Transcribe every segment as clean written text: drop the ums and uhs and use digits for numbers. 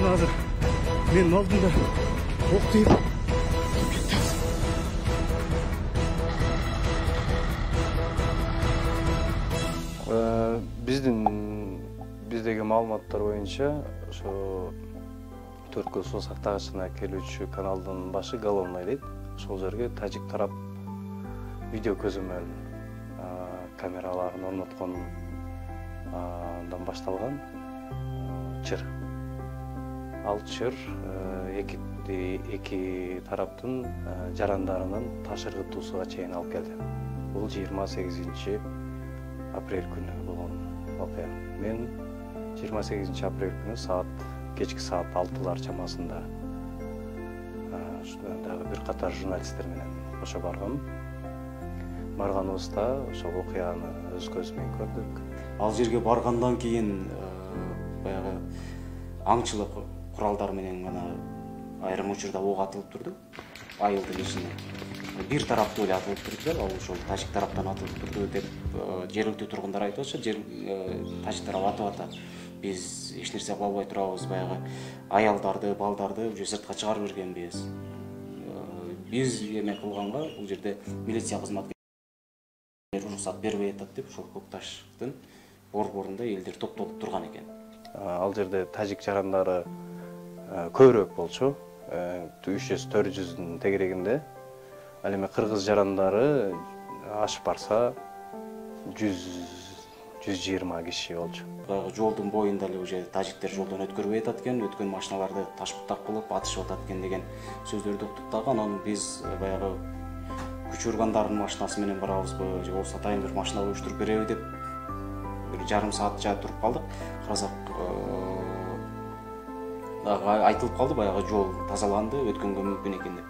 мына азыр менин алдымда ок тийип биздеги маалыматтар боюнча ошо Төрткүл суу сактагычына келүүчү каналдын башы Головной дейт. Ошол жерге тажик тарап видео көзөмөл камераларын орноткондан башталган чыр. Ал чыр эки тараптын жарандарынын таш ыргытуусуга чейин алып келди. Бул 28 апрель күнү болгон окуя. Мен 28 апрель күнү кечки саат 6-лар чамасында дагы бир катар журналисттер менен кошо баргам. Барганыбызда ошол окуяны өз көз менен көрдүк. Ал жерге баргандан кийин баягы аңчылык куралдары менен гана айрым учурда ок атылып турду. Айылдын ичине бир тараптуу эле атылып турду, ал ошол тажик тараптан атылып турду деп жергиликтүү тургундар айтып атышат. Тажик тарап атып атат. Биз эч нерсе кыла албай турабыз, баягы аялдарды, балдарды уже сыртка чыгарып бергенбиз. Биз эме кылганга бул жерде милиция кызматкерлери уруксат бербей атат деп ошол Көкташтын борборунда элдер топтолуп турган экен. Ал жерде тажик жарандары көбүрөөк болчу, 300-400-дүн тегерегинде. Ал эми кыргыз жарандары ашып барса 100-120 киши болчу. Баягы жолдун боюнда эле уже тажиктер жолдон өткөрбөй атат экен, өткөн машиналарды ташпыктак кылып атышып атат экен деген сөздөрдү уктук дагы. Анан биз баягы күч ургандардын машинасы менен барабызбы, же болбосо атайын бир машина уюштуруп береби деп бир жарым саат туруп калдык. Карасак айтылып калды, баягы жол тазаланды, өткөнгө мүмкүн экен деп.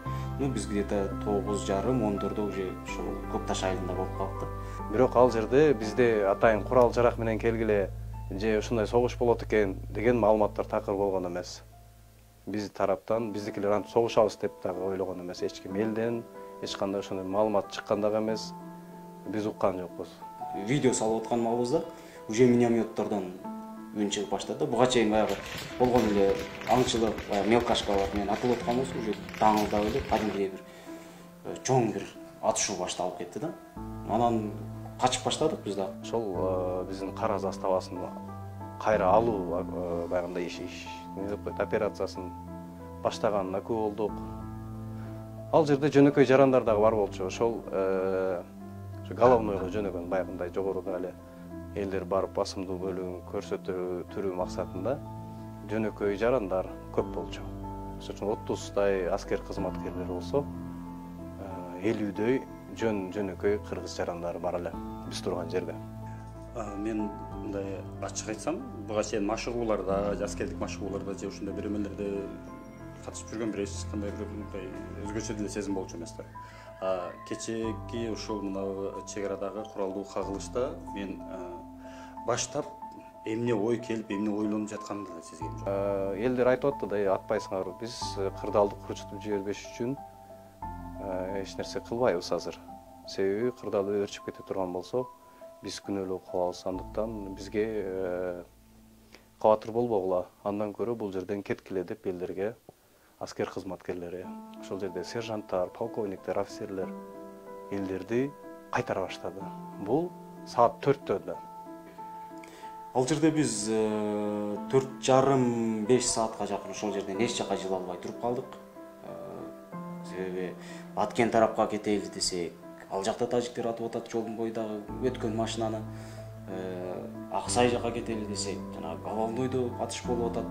Биз где-то 9:30-10 уже ушул Көкташ айылында болуп калдык. Бирок ал жерде бизде атайын курал жарак менен келгиле же ушундай согуш болот экен деген маалыматтар такыр болгон эмес. Биз тараптан биздикилер антип согушабыз деп дагы ойлогон эмес. Эч ким элден эч кандай ошондой маалымат чыккан дагы эмес. Биз уккан жокпуз. Видео салып аткан маалыбызда уже минометтордон үн чыгып баштады. Буга чейин баягы болгон эле аңчылык, мелкашкалар менен атылып атканбыз, уже даңылдап эле кадимгидей бир чоң бир атышуу башталып кетти да. Анан качып баштадык биз да. Ошол биздин кара заставасын кайра алуу баягындай операциясын баштаганына күбө болдук. Ал жерде жөнөкөй жарандар дагы бар болчу. Ошол Головнойго жөнөгөн баягындай жогоруда эле элдер барып басымдуу бөлүгүн көрсөтүү максатында жөнөкөй жарандар көп болчу. Ошон үчүн 30дай аскер кызматкерлери болсо 50дөй жөнөкөй кыргыз жарандары бар эле биз турган жерде. Мен мындай ачык айтсам, буга чейин машыгууларда, аскердик машыгууларда же ушундай бир эмелерде катышып жүргөн бир эч кандай бир мындай өзгөчө деле сезим болчу эмес да. Кечээки ушул мына чек арадагы куралдуу кагылышта мен баштап эмне ой келип, эмне ойлонуп жатканын да сезгем жок. Элдер айтып атты да, атпайсыңар, биз кырдаалды курчутуп жибербеш үчүн эч нерсе кылбайбыз азыр. Себеби кырдаалы өрчүп кете турган болсо, биз күнөөлүү кылабыз. Андыктан бизге кабатыр болбогула. Андан көрө бул жерден кеткиле деп элдерге аскер кызматкерлери, ошол жерде сержанттар, полковниктер, офицерлер элдерди кайтара баштады. Бул саат 4-тө. Ал жерде биз 4,5-5 саатка жакын ошол жерден эч жака жыла албай туруп калдык. Себеби аткен тарапка кетели десек, ал жакта тажиктер атып атат жолдун боюдагы өткөн машинаны. Аксай жака кетели десек, жана Головнойдо атыш болуп атат.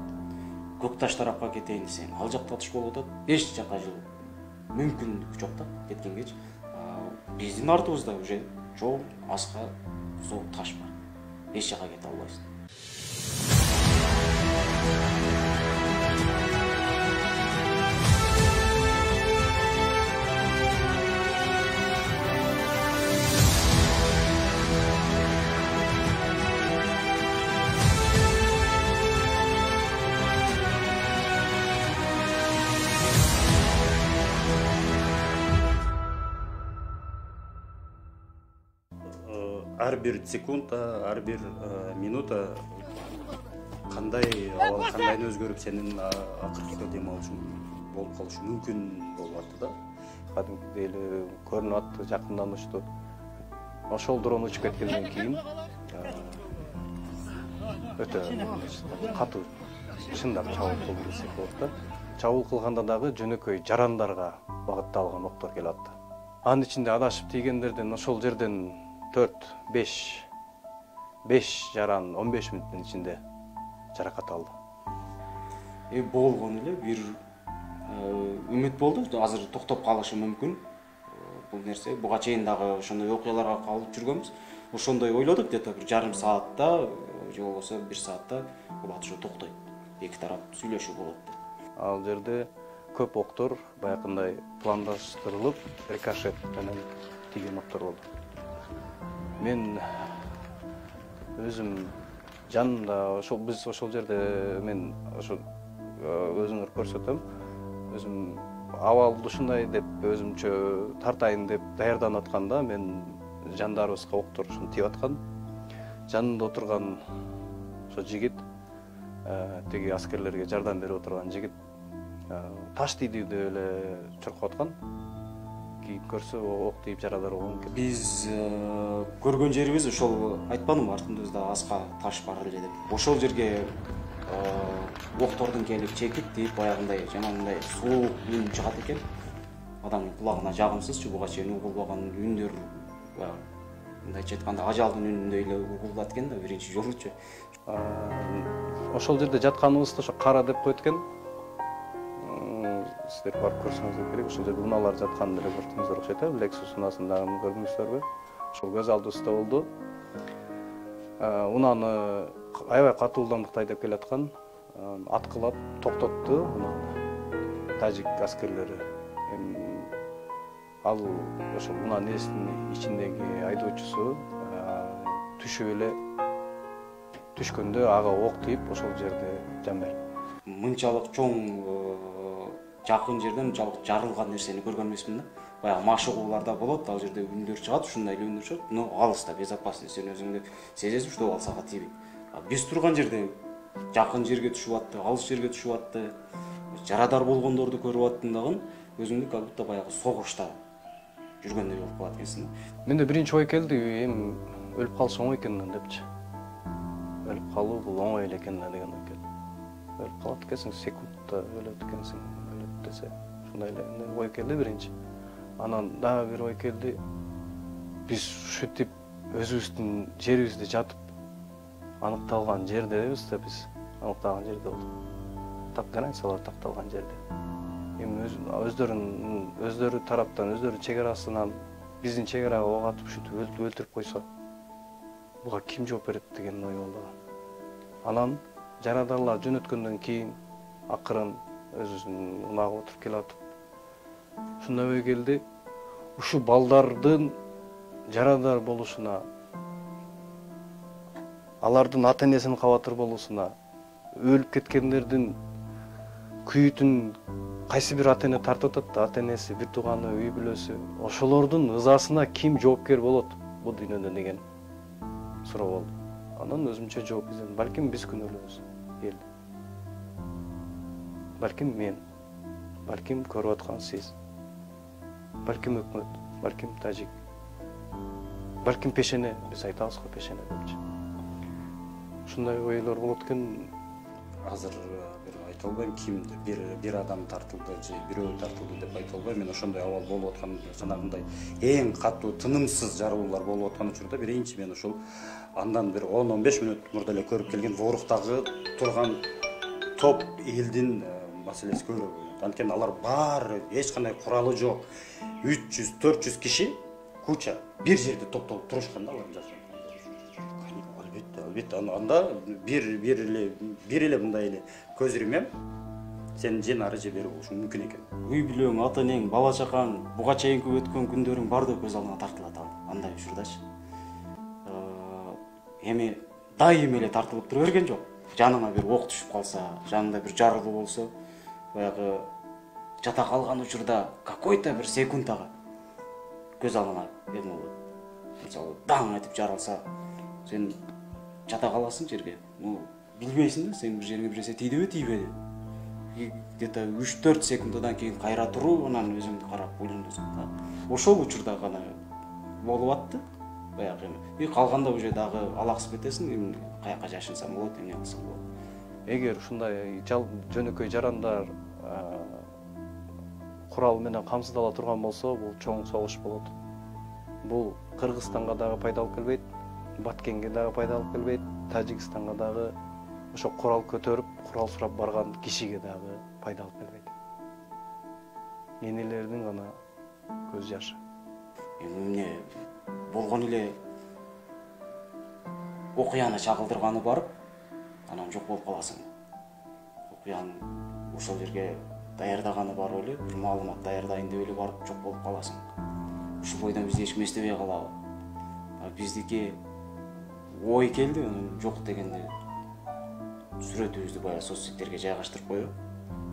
Көкташ тарапка кетейин десең, ал жакта атыш болуп атат. Эч жака жылуу мүмкүндүк жок да кеткенгечи. Биздин артыбызда уже жол, аска, суу, таш бар. Эч жака кете албайсың. Ар бир секунда, ар бир минута кандайын өзгөрүп сенин акыркы дем алышың болуп калышы мүмкүн болуп атты да. Кадимкидей эле көрүнүп атты, жакынданышты. Ошол дрон учуп кеткенден кийин өтө катуу чындап чабуул кылды десек болот да. Чабуул кылганда дагы жөнөкөй жарандарга багытталган октор келип атты. Анын ичинде адашып тийгендерден ошол жерден 4-5 жаран 15 мүнөттүн ичинде жаракат алды. Болгон эле бир үмүт болду, азыр токтоп калышы мүмкүн. Бул нерсе буга чейин дагы ошондой окуяларга калып жүргөнбүз. Ошондой ойлодук, где-то бир жарым саатта же болбосо 1 саатта бул атышуу токтойт. Эки тарап сүйлөшүү болот. Ал жерде көп октор баягындай пландаштырылып, рикошет менен тийген октор болду. Мен өзүм жанымда биз ошол жерде мен ошо өзүңөр көрсөтөм. Өзүм абалды ушундай деп өзүмчө тартайын деп даярданып атканда мен жандарыбызга октор ушуну тийип аткан. Жанында отурган ошо жигит, тиги аскерлерге жардам берип отурган жигит таш тийди деп эле чуркап аткан. Кийин көрсө ок тийип жарадар болгон экен. Биз көргөн жерибиз ошол, айтпадымбы артыбызда аска таш бар эле деп. Ошол жерге октордун келип чекип тийип баягындай жана мындай суук үн чыгат экен. Адамдын кулагына жагымсызчы, буга чейин угулбаган үндөр, мындайча айтканда ажалдын үнүндөй эле угулат экен да биринчи жолучу. Ошол жерде жатканыбызды ошо кара деп коет экен. Сиздер барып көрсөңүздөр керек. Ошол жерде унаалар жатканын деле көрдүңүздөр окшойт, Lexus унасын дагы көрдүңүздөрбү? Ошол көз алдыбызда болду. Унаны аябай катуу ылдамдыкта айдап келаткан, аткылап токтотту унаны тажик аскерлери. Ал ошол унанын несинин ичиндеги айдоочусу түшүп эле түшкөндө ага ок тийип ошол жерде жан берди. Мынчалык чоң жакын жерден мынчалык жарылган нерсени көргөн эмесмин да. Баягы машыгууларда болот, ал жерде үндөр чыгат, ушундай эле үндөр чыгат, но алыста безопасный, сен өзүңдү сезесиң, что ал сага тийбейт. Биз турган жерде жакын жерге түшүп атты, алыс жерге түшүп атты, жарадар болгондорду көрүп аттым дагы, өзүңдү как будто баягы согушта жүргөндөй болуп калат экенсиң. Менде биринчи ой келди, эми өлүп калыш оңой экен депчи. Өлүп калуу бул оңой эле экен деген ой келди. Өлүп калат экенсиң, секундта өлөт экенсиң, өлөт десе, ушундай эле ой келди биринчи. Анан дагы бир ой келди. Биз ушинтип өзүбүздүн жерибизде жатып аныкталган жердебиз да, биз аныкталган жерде болдук. Границалар такталган жерде. Эми өздөрү тараптан, өздөрү чек арасынан биздин чек арага ок атып ушинтип өлтүрүп койсо, буга ким жооп берет деген ой болду. Анан жарадарлар жөнөткөндөн кийин акырын өзүнүн унагы отуруп келатып ушундай ой келди. Ушу балдардын жарадар болушуна, алардын ата-энесинин кабатыр болуусуна, өлүп кеткендердин күйүтүн кайсы бир ата-эне тартып атат да, ата-энеси, бир тууганы, үй бүлөсү, ошолордун ызасына ким жоопкер болот бул дүйнөдө деген суроо болду. Анан өзүмчө жооп издедим. Балким биз күнөөлүүбүз, эл. Балким мен, балким көрүп аткан сиз, балким өкмөт, балким тажик, балким пешене, биз айтабыз го пешене депчи. Ушундай ойлор болот экен. Азыр айта албайм кимди, бир адам тартылды же бирөө тартылды деп айта албайм. Мен ошондой абал болуп аткан, жанагындай эң катуу тынымсыз жарылуулар болуп аткан учурда биринчи мен ошол андан бир 10-15 мүнөт мурда эле көрүп келген Воруктагы турган топ элдин маселеси көрө. Анткени алар баары эч кандай куралы жок. 300-400 киши куча бир жерде топтолуп турушкан да алар жакта. Албетте, анда бир эле мындай эле көз ирмем сен же нары же бери болушуң мүмкүн экен. Үй бүлөң, ата-энең, бала чакаң, буга чейинки өткөн күндөрүң баардыгы көз алдыңа тартылат андай учурдачы. Эми дайым эле тартылып тура берген жок. Жаныңа бир ок түшүп калса, жаныңда бир жарылуу болсо, баягы жата калган учурда какой-то бир секундага көз алдыңа эме болот. Мисалы, даң этип жаралса, сен жата каласың жерге. билбейсиң да, сен бир жериңе бир нерсе тийдиби, тийбеди. Где-то 3-4 секундадан кийин кайра туруп, анан өзүңдү карап ойлоносуң. Ошол учурда гана болуп атты. Баягы эми. Калганда уже дагы алаксып кетесиң, каяка жашынсам болот, эмне кылсам болот. Эгер ушундай жөнөкөй жарандар курал менен камсыздала турган болсо, бул чоң согуш болот. Бул Кыргызстанга дагы пайда алып келбейт, Баткенге дагы пайда алып келбейт, Тажикстанга дагы ошо курал көтөрүп, курал сурап барган кишиге дагы пайда алып келбейт. Энелердин гана көз жашы. Эмне болгон эле окуяны чагылдырганы барып, анан жок болуп каласың. Окуяны ошол жерге даярдаганы барып эле, бир маалымат даярдайын деп эле барып жок болуп каласың. Ушул бойдон биз эч эстебей калабы. Биздики ой келди, анан жок дегенде сүрөтүбүздү баягы соцсеттерге жайгаштырып коюп,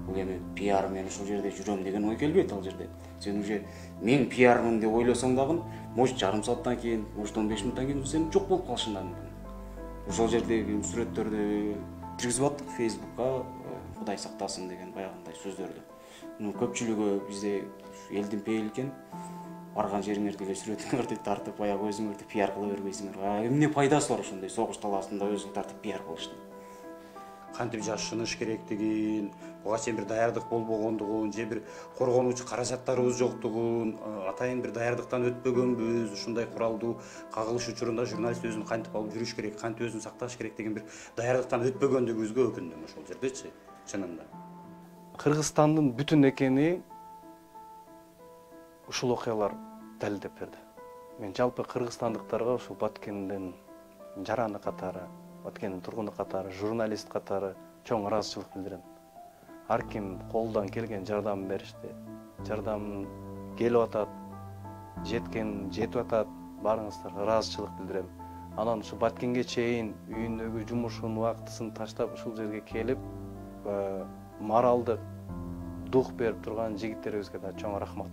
бул эми пиар мен ушул жерде жүрөм деген ой келбейт ал жерде. Сен уже мен пиармын деп ойлосоң дагы, может жарым сааттан кийин, может 15 мүнөттөн кийин сен жок болуп калышың да мүмкүн. Ошол жердеги сүрөттөрдү киргизип аттык Facebookка, Кудай сактасын деген баягындай сөздөрдү. Көпчүлүгү бизде элдин пейил экен. Барган жериңерде эле сүрөтүңөрдү тартып, баягы өзүңөрдү пиар кыла бербейсиңер. Эмне пайдасы бар ошондой согуш талаасында өзүң тартып пиар кылыштын? Кантип жашыныш керектигин, буга чейин бир даярдык болбогондугун, же бир коргонуучу каражаттарыбыз жоктугун, атайын бир даярдыктан өтпөгөнбүз, ушундай куралдуу кагылыш учурунда журналист өзүн кантип алып жүрүш керек, кантип өзүн сакташ керек деген бир даярдыктан өтпөгөндүгүбүзгө өкүндүм ошол жердечи, чынында. Кыргызстандын бүтүн экени ушул окуялар далилдеп берди. Мен жалпы кыргызстандыктарга ушул Баткендин жараны катары, Баткендин тургуну катары, журналист катары чоң ыраазычылык билдирем. Ар ким колунан келген жардамын беришти. Жардам келип атат, жетип атат, баарыңыздарга ыраазычылык билдирем. Анан ушу Баткенге чейин үйүндөгү жумушун, убактысын таштап ушул жерге келип, моралдык дух берип турган жигиттерибизге да чоң рахмат.